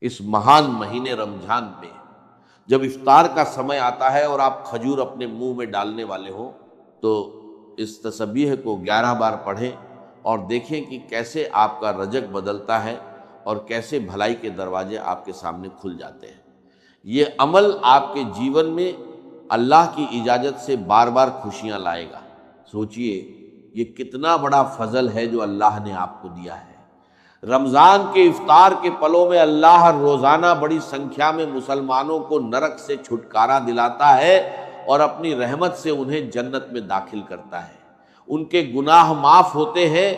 اس مہان مہینے رمضان میں جب افطار کا سمے آتا ہے اور آپ کھجور اپنے منہ میں ڈالنے والے ہوں تو اس تسبیح کو 11 بار پڑھیں اور دیکھیں کہ کیسے آپ کا رزق بدلتا ہے اور کیسے بھلائی کے دروازے آپ کے سامنے کھل جاتے ہیں۔ یہ عمل آپ کے جیون میں اللہ کی اجازت سے بار بار خوشیاں لائے گا۔ سوچئے یہ کتنا بڑا فضل ہے جو اللہ نے آپ کو دیا ہے۔ رمضان کے افطار کے پلوں میں اللہ روزانہ بڑی سنکھیا میں مسلمانوں کو نرک سے چھٹکارا دلاتا ہے اور اپنی رحمت سے انہیں جنت میں داخل کرتا ہے۔ ان کے گناہ معاف ہوتے ہیں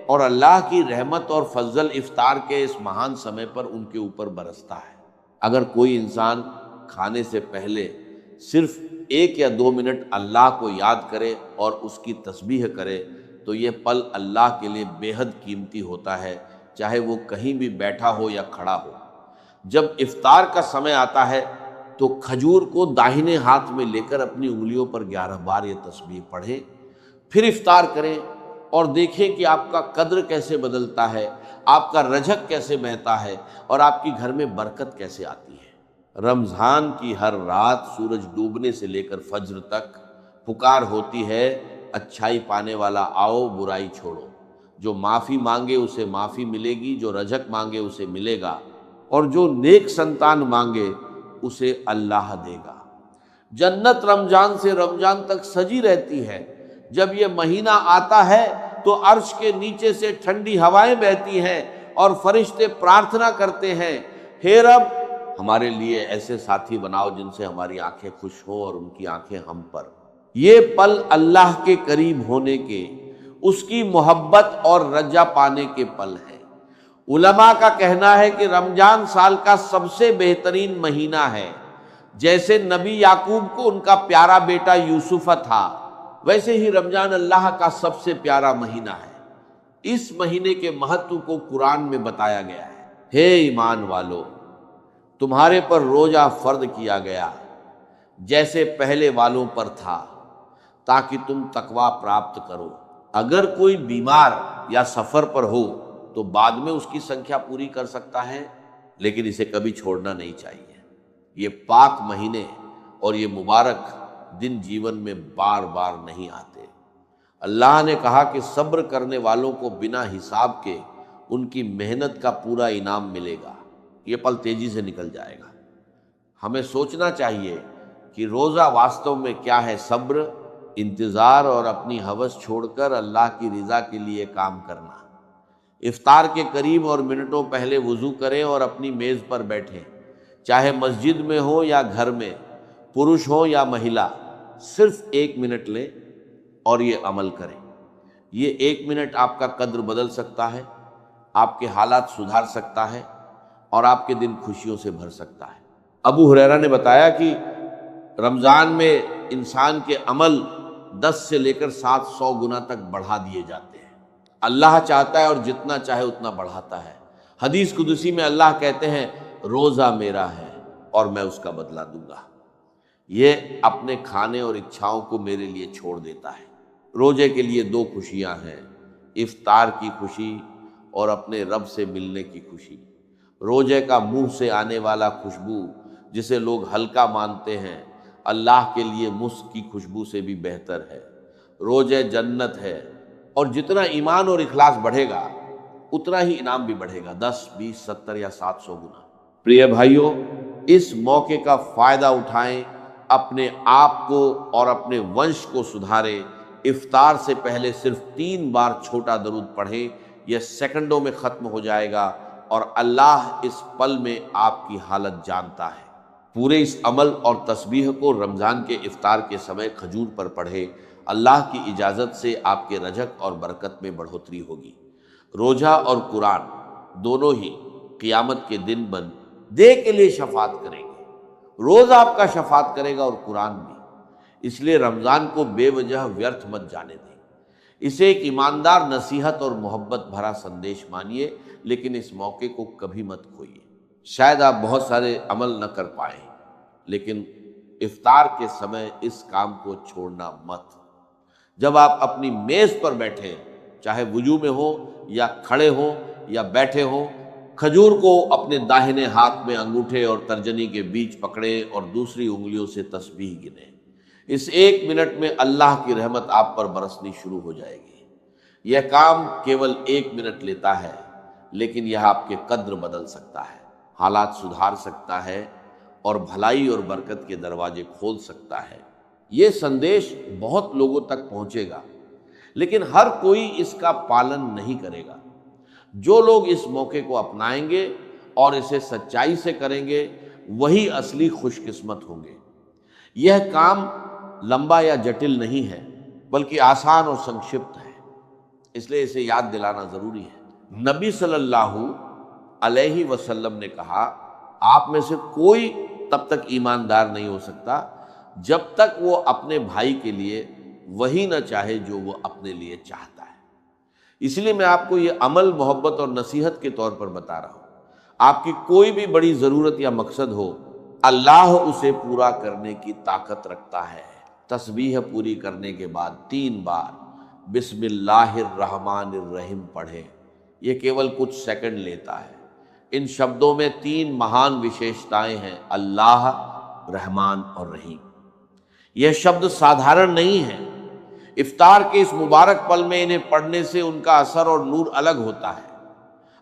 اور اللہ کی رحمت اور فضل افطار کے اس مہان سمے پر ان کے اوپر برستا ہے۔ اگر کوئی انسان کھانے سے پہلے صرف 1 یا 2 منٹ اللہ کو یاد کرے اور اس کی تسبیح کرے تو یہ پل اللہ کے لیے بے حد قیمتی ہوتا ہے، چاہے وہ کہیں بھی بیٹھا ہو یا کھڑا ہو۔ جب افطار کا سمے آتا ہے تو کھجور کو داہنے ہاتھ میں لے کر اپنی انگلیوں پر 11 بار یہ تسبیح پڑھیں، پھر افطار کریں اور دیکھیں کہ آپ کا قدر کیسے بدلتا ہے، آپ کا رزق کیسے بہتا ہے اور آپ کی گھر میں برکت کیسے آتی ہے۔ رمضان کی ہر رات سورج ڈوبنے سے لے کر فجر تک پکار ہوتی ہے، اچھائی پانے والا آؤ برائی چھوڑو۔ جو معافی مانگے اسے معافی ملے گی، جو رزق مانگے اسے ملے گا، اور جو نیک سنتان مانگے اسے اللہ دے گا۔ جنت رمضان سے رمضان تک سجی رہتی ہے۔ جب یہ مہینہ آتا ہے تو عرش کے نیچے سے ٹھنڈی ہوائیں بہتی ہیں اور فرشتے پرارتھنا کرتے ہیں، ہے رب ہمارے لیے ایسے ساتھی بناؤ جن سے ہماری آنکھیں خوش ہوں اور ان کی آنکھیں ہم پر۔ یہ پل اللہ کے قریب ہونے کے، اس کی محبت اور رجا پانے کے پل ہیں۔ علماء کا کہنا ہے کہ رمضان سال کا سب سے بہترین مہینہ ہے۔ جیسے نبی یعقوب کو ان کا پیارا بیٹا یوسف تھا، ویسے ہی رمضان اللہ کا سب سے پیارا مہینہ ہے۔ اس مہینے کے مہتو کو قرآن میں بتایا گیا ہے۔ ہے ایمان والو، تمہارے پر روزہ فرض کیا گیا جیسے پہلے والوں پر تھا، تاکہ تم تقویٰ پراپت کرو۔ اگر کوئی بیمار یا سفر پر ہو تو بعد میں اس کی سنکھیا پوری کر سکتا ہے، لیکن اسے کبھی چھوڑنا نہیں چاہیے۔ یہ پاک مہینے اور یہ مبارک دن جیون میں بار بار نہیں آتے۔ اللہ نے کہا کہ صبر کرنے والوں کو بنا حساب کے ان کی محنت کا پورا انعام ملے گا۔ یہ پل تیزی سے نکل جائے گا۔ ہمیں سوچنا چاہیے کہ روزہ واستو میں کیا ہے، صبر، انتظار اور اپنی ہوس چھوڑ کر اللہ کی رضا کے لیے کام کرنا۔ افطار کے قریب اور منٹوں پہلے وضو کریں اور اپنی میز پر بیٹھیں، چاہے مسجد میں ہو یا گھر میں، پروش ہو یا مہیلا، صرف 1 منٹ لیں اور یہ عمل کریں۔ یہ 1 منٹ آپ کا قدر بدل سکتا ہے، آپ کے حالات سدھار سکتا ہے اور آپ کے دن خوشیوں سے بھر سکتا ہے۔ ابو ہریرہ نے بتایا کہ رمضان میں انسان کے عمل 10 سے لے کر 700 گنا تک بڑھا دیے جاتے ہیں۔ اللہ چاہتا ہے اور جتنا چاہے اتنا بڑھاتا ہے۔ حدیث قدسی میں اللہ کہتے ہیں روزہ میرا ہے اور میں اس کا بدلہ دوں گا۔ یہ اپنے کھانے اور اچھاؤں کو میرے لیے چھوڑ دیتا ہے۔ روزے کے لیے 2 خوشیاں ہیں، افطار کی خوشی اور اپنے رب سے ملنے کی خوشی۔ روزے کا منہ سے آنے والا خوشبو جسے لوگ ہلکا مانتے ہیں، اللہ کے لیے مسک کی خوشبو سے بھی بہتر ہے۔ روزے جنت ہے، اور جتنا ایمان اور اخلاص بڑھے گا اتنا ہی انعام بھی بڑھے گا، 10، 20، 70 یا 700 گنا۔ پریے بھائیوں، اس موقع کا فائدہ اٹھائیں، اپنے آپ کو اور اپنے ونش کو سدھاریں۔ افطار سے پہلے صرف 3 بار چھوٹا درود پڑھیں، یہ سیکنڈوں میں ختم ہو جائے گا اور اللہ اس پل میں آپ کی حالت جانتا ہے۔ پورے اس عمل اور تسبیح کو رمضان کے افطار کے سمے کھجور پر پڑھیں، اللہ کی اجازت سے آپ کے رزق اور برکت میں بڑھوتری ہوگی۔ روزہ اور قرآن دونوں ہی قیامت کے دن بندے کے لیے شفاعت کریں گے۔ روزہ آپ کا شفاعت کرے گا اور قرآن بھی۔ اس لیے رمضان کو بے وجہ ویرتھ مت جانے دیں، اسے ایک ایماندار نصیحت اور محبت بھرا سندیش مانیے، لیکن اس موقع کو کبھی مت کھوئیے۔ شاید آپ بہت سارے عمل نہ کر پائیں، لیکن افطار کے سمے اس کام کو چھوڑنا مت۔ جب آپ اپنی میز پر بیٹھیں، چاہے وضو میں ہو یا کھڑے ہوں یا بیٹھے ہوں، کھجور کو اپنے داہنے ہاتھ میں انگوٹھے اور ترجنی کے بیچ پکڑے اور دوسری انگلیوں سے تسبیح گنے۔ اس 1 منٹ میں اللہ کی رحمت آپ پر برسنی شروع ہو جائے گی۔ یہ کام کیول 1 منٹ لیتا ہے، لیکن یہ آپ کے قدر بدل سکتا ہے، حالات سدھار سکتا ہے اور بھلائی اور برکت کے دروازے کھول سکتا ہے۔ یہ سندیش بہت لوگوں تک پہنچے گا، لیکن ہر کوئی اس کا پالن نہیں کرے گا۔ جو لوگ اس موقع کو اپنائیں گے اور اسے سچائی سے کریں گے، وہی اصلی خوش قسمت ہوں گے۔ یہ کام لمبا یا جٹل نہیں ہے، بلکہ آسان اور سنکشپت ہے، اس لیے اسے یاد دلانا ضروری ہے۔ نبی صلی اللہ علیہ وسلم نے کہا، آپ میں سے کوئی تب تک ایماندار نہیں ہو سکتا جب تک وہ اپنے بھائی کے لیے وہی نہ چاہے جو وہ اپنے لیے چاہتا ہے۔ اس لیے میں آپ کو یہ عمل محبت اور نصیحت کے طور پر بتا رہا ہوں۔ آپ کی کوئی بھی بڑی ضرورت یا مقصد ہو، اللہ اسے پورا کرنے کی طاقت رکھتا ہے۔ تسبیح پوری کرنے کے بعد 3 بار بسم اللہ الرحمن الرحیم پڑھیں۔ یہ کیول کچھ سیکنڈ لیتا ہے۔ ان شبدوں میں 3 مہان وشیشتائیں ہیں: اللہ، رحمان اور رحیم۔ یہ شبد سادھارن نہیں ہیں۔ افطار کے اس مبارک پل میں انہیں پڑھنے سے ان کا اثر اور نور الگ ہوتا ہے۔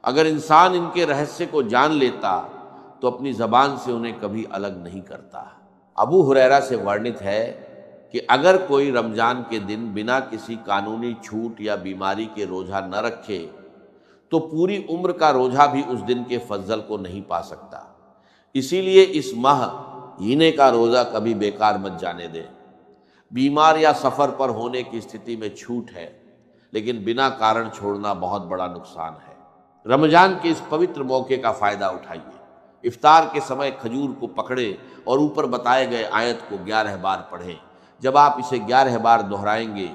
اگر انسان ان کے رہسیے کو جان لیتا تو اپنی زبان سے انہیں کبھی الگ نہیں کرتا۔ ابو ہریرہ سے ورنت ہے کہ اگر کوئی رمضان کے دن بنا کسی قانونی چھوٹ یا بیماری کے روزہ نہ رکھے تو پوری عمر کا روزہ بھی اس دن کے فضل کو نہیں پا سکتا۔ اسی لیے اس مہینے کا روزہ کبھی بیکار مت جانے دیں۔ بیمار یا سفر پر ہونے کی استھتی میں چھوٹ ہے، لیکن بنا کارن چھوڑنا بہت بڑا نقصان ہے۔ رمضان کے اس پوتر موقع کا فائدہ اٹھائیے۔ افطار کے سمے کھجور کو پکڑے اور اوپر بتائے گئے آیت کو 11 بار پڑھیں۔ جب آپ اسے 11 بار دہرائیں گے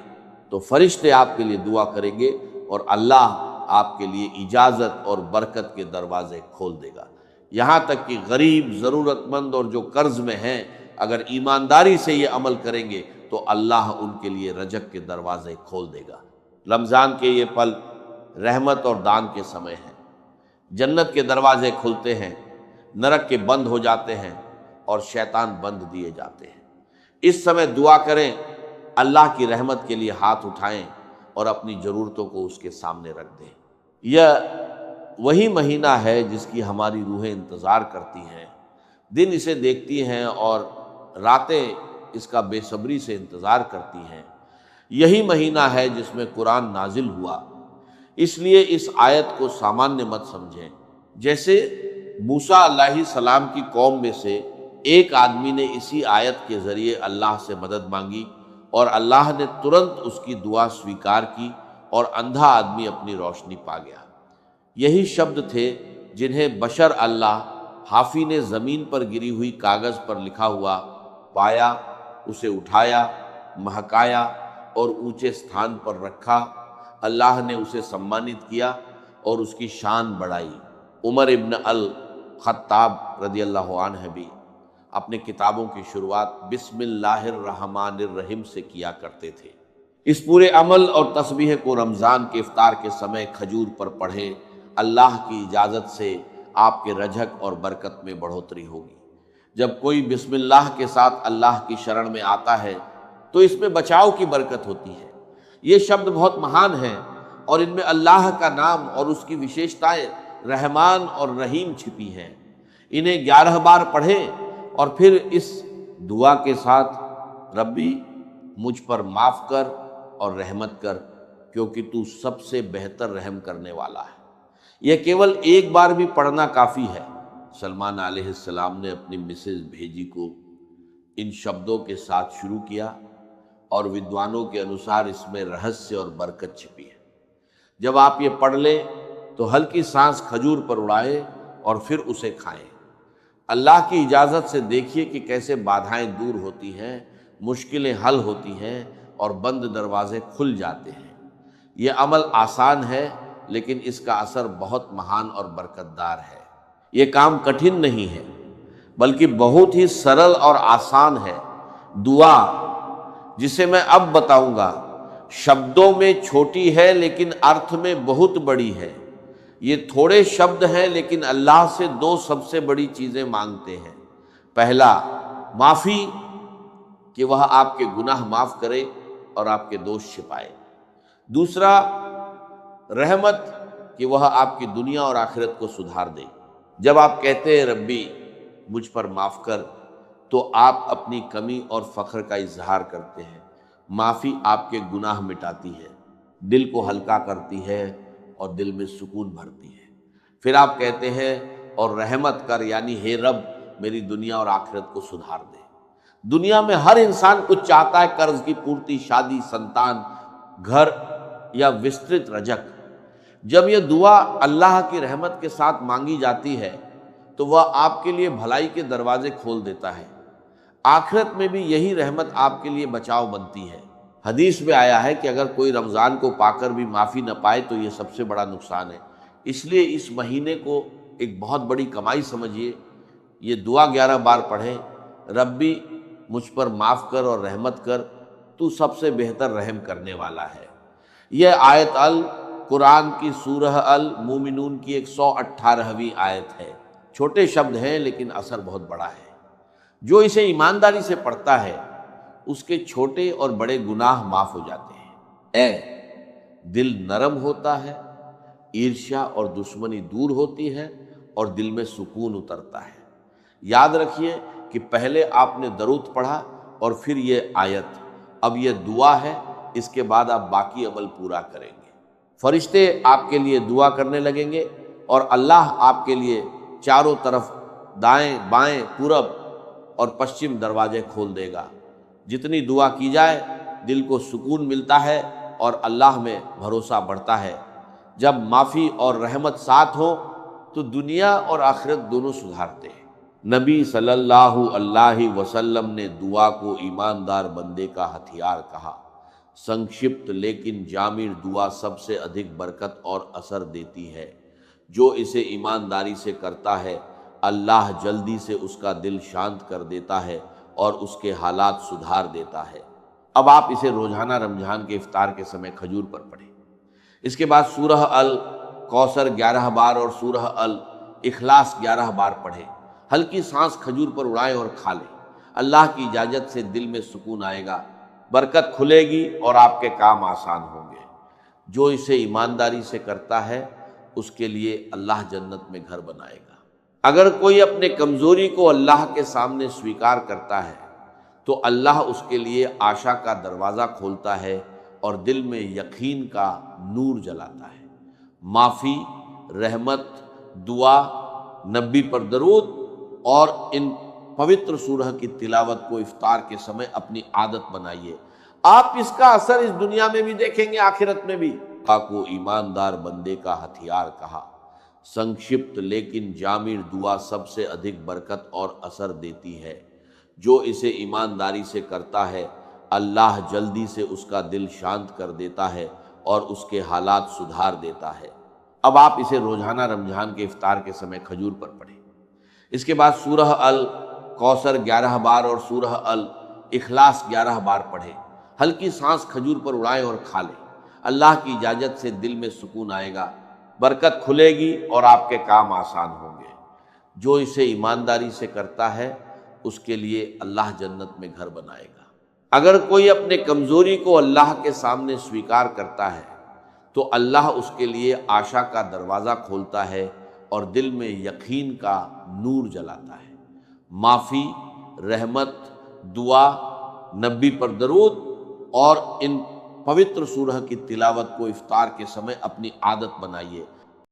تو فرشتے آپ کے لیے دعا کریں گے اور اللہ آپ کے لیے اجازت اور برکت کے دروازے کھول دے گا۔ یہاں تک کہ غریب، ضرورت مند اور جو قرض میں ہیں، اگر ایمانداری سے یہ عمل کریں گے تو اللہ ان کے لیے رزق کے دروازے کھول دے گا۔ رمضان کے یہ پل رحمت اور دان کے سمے ہیں۔ جنت کے دروازے کھلتے ہیں، نرک کے بند ہو جاتے ہیں اور شیطان بند دیے جاتے ہیں۔ اس سمے دعا کریں، اللہ کی رحمت کے لیے ہاتھ اٹھائیں اور اپنی ضرورتوں کو اس کے سامنے رکھ دیں۔ یہ وہی مہینہ ہے جس کی ہماری روحیں انتظار کرتی ہیں، دن اسے دیکھتی ہیں اور راتیں اس کا بے صبری سے انتظار کرتی ہیں۔ یہی مہینہ ہے جس میں قرآن نازل ہوا، اس لیے اس آیت کو سامانیہ مت سمجھیں۔ جیسے موسیٰ علیہ السلام کی قوم میں سے ایک آدمی نے اسی آیت کے ذریعے اللہ سے مدد مانگی اور اللہ نے ترنت اس کی دعا سویکار کی اور اندھا آدمی اپنی روشنی پا گیا۔ یہی شبد تھے جنہیں بشر اللہ حافی نے زمین پر گری ہوئی کاغذ پر لکھا ہوا پایا، اسے اٹھایا، مہکایا اور اونچے استھان پر رکھا۔ اللہ نے اسے سمانت کیا اور اس کی شان بڑھائی۔ عمر ابن الخطاب رضی اللہ عنہ بھی اپنے کتابوں کی شروعات بسم اللہ الرحمن الرحیم سے کیا کرتے تھے۔ اس پورے عمل اور تسبیح کو رمضان کے افطار کے سمے کھجور پر پڑھیں۔ اللہ کی اجازت سے آپ کے رزق اور برکت میں بڑھوتری ہوگی۔ جب کوئی بسم اللہ کے ساتھ اللہ کی شرن میں آتا ہے تو اس میں بچاؤ کی برکت ہوتی ہے۔ یہ شبد بہت مہان ہیں اور ان میں اللہ کا نام اور اس کی وشیشتائیں رحمان اور رحیم چھپی ہیں۔ انہیں 11 بار پڑھیں اور پھر اس دعا کے ساتھ، ربی مجھ پر معاف کر اور رحمت کر، کیونکہ تو سب سے بہتر رحم کرنے والا ہے۔ یہ کیول ایک بار بھی پڑھنا کافی ہے۔ سلمان علیہ السلام نے اپنی مسز بھیجی کو ان شبدوں کے ساتھ شروع کیا اور ودوانوں کے انوسار اس میں رہسیہ اور برکت چھپی ہے۔ جب آپ یہ پڑھ لیں تو ہلکی سانس کھجور پر اڑائیں اور پھر اسے کھائیں۔ اللہ کی اجازت سے دیکھیے کہ کیسے بادھائیں دور ہوتی ہیں، مشکلیں حل ہوتی ہیں اور بند دروازے کھل جاتے ہیں۔ یہ عمل آسان ہے لیکن اس کا اثر بہت مہان اور برکت دار ہے۔ یہ کام کٹھن نہیں ہے بلکہ بہت ہی سرل اور آسان ہے۔ دعا جسے میں اب بتاؤں گا شبدوں میں چھوٹی ہے لیکن ارتھ میں بہت بڑی ہے۔ یہ تھوڑے شبد ہیں لیکن اللہ سے دو سب سے بڑی چیزیں مانگتے ہیں۔ پہلا معافی، کہ وہ آپ کے گناہ معاف کرے اور آپ کے دوش چھپائے۔ دوسرا رحمت، کہ وہ آپ کی دنیا اور آخرت کو سدھار دے۔ جب آپ کہتے ہیں ربی مجھ پر معاف کر، تو آپ اپنی کمی اور فخر کا اظہار کرتے ہیں۔ معافی آپ کے گناہ مٹاتی ہے، دل کو ہلکا کرتی ہے اور دل میں سکون بھرتی ہے۔ پھر آپ کہتے ہیں اور رحمت کر، یعنی ہے رب میری دنیا اور آخرت کو سدھار دے۔ دنیا میں ہر انسان کچھ چاہتا ہے، قرض کی پورتی، شادی، سنتان، گھر یا وسترت رزق۔ جب یہ دعا اللہ کی رحمت کے ساتھ مانگی جاتی ہے تو وہ آپ کے لیے بھلائی کے دروازے کھول دیتا ہے۔ آخرت میں بھی یہی رحمت آپ کے لیے بچاؤ بنتی ہے۔ حدیث میں آیا ہے کہ اگر کوئی رمضان کو پا کر بھی معافی نہ پائے تو یہ سب سے بڑا نقصان ہے۔ اس لیے اس مہینے کو ایک بہت بڑی کمائی سمجھیے، یہ دعا 11 بار پڑھیں، ربی مجھ پر معاف کر اور رحمت کر، تو سب سے بہتر رحم کرنے والا ہے۔ یہ آیت قرآن کی سورہ المومنون کی 118ویں آیت ہے۔ چھوٹے شبد ہیں لیکن اثر بہت بڑا ہے۔ جو اسے ایمانداری سے پڑھتا ہے اس کے چھوٹے اور بڑے گناہ معاف ہو جاتے ہیں۔ دل نرم ہوتا ہے، عرشا اور دشمنی دور ہوتی ہے اور دل میں سکون اترتا ہے۔ یاد رکھیے کہ پہلے آپ نے درود پڑھا اور پھر یہ آیت، اب یہ دعا ہے، اس کے بعد آپ باقی عمل پورا کریں گے۔ فرشتے آپ کے لیے دعا کرنے لگیں گے اور اللہ آپ کے لیے چاروں طرف دائیں بائیں پورب اور پشچم دروازے کھول دے گا۔ جتنی دعا کی جائے دل کو سکون ملتا ہے اور اللہ میں بھروسہ بڑھتا ہے۔ جب معافی اور رحمت ساتھ ہو تو دنیا اور آخرت دونوں سدھارتے ہیں۔ نبی صلی اللہ علیہ وسلم نے دعا کو ایماندار بندے کا ہتھیار کہا۔ سنکشپت لیکن جامع دعا سب سے ادھک برکت اور اثر دیتی ہے۔ جو اسے ایمانداری سے کرتا ہے اللہ جلدی سے اس کا دل شانت کر دیتا ہے اور اس کے حالات سدھار دیتا ہے۔ اب آپ اسے روزانہ رمضان کے افطار کے سمے کھجور پر پڑھیں۔ اس کے بعد سورہ الکوثر 11 بار اور سورہ الاخلاص 11 بار پڑھیں۔ ہلکی سانس کھجور پر اڑائیں اور کھا لیں۔ اللہ کی اجازت سے دل میں سکون آئے گا، برکت کھلے گی اور آپ کے کام آسان ہوں گے۔ جو اسے ایمانداری سے کرتا ہے اس کے لیے اللہ جنت میں گھر بنائے گا۔ اگر کوئی اپنے کمزوری کو اللہ کے سامنے سویکار کرتا ہے تو اللہ اس کے لیے آشا کا دروازہ کھولتا ہے اور دل میں یقین کا نور جلاتا ہے۔ معافی، رحمت، دعا، نبی پر درود اور ان پوتر سورہ کی تلاوت کو افطار کے سمے اپنی عادت بنائیے۔ آپ اس کا اثر اس دنیا میں بھی دیکھیں گے، آخرت میں بھی۔ کو ایماندار بندے کا ہتھیار کہا۔ سنکشپت لیکن جامع دعا سب سے ادھک برکت اور اثر دیتی ہے۔ جو اسے ایمانداری سے کرتا ہے اللہ جلدی سے اس کا دل شانت کر دیتا ہے اور اس کے حالات سدھار دیتا ہے۔ اب آپ اسے روزانہ رمضان کے افطار کے سمے کھجور پر پڑھیں۔ اس کے بعد سورہ الکوثر 11 بار اور سورہ الاخلاص 11 بار پڑھیں۔ ہلکی سانس کھجور پر اڑائیں اور کھا لیں۔ اللہ کی اجازت سے دل میں سکون آئے گا، برکت کھلے گی اور آپ کے کام آسان ہوں گے۔ جو اسے ایمانداری سے کرتا ہے اس کے لیے اللہ جنت میں گھر بنائے گا۔ اگر کوئی اپنے کمزوری کو اللہ کے سامنے سویکار کرتا ہے تو اللہ اس کے لیے آشا کا دروازہ کھولتا ہے اور دل میں یقین کا نور جلاتا ہے۔ معافی، رحمت، دعا، نبی پر درود اور ان پوتر سورہ کی تلاوت کو افطار کے سمے اپنی عادت بنائیے۔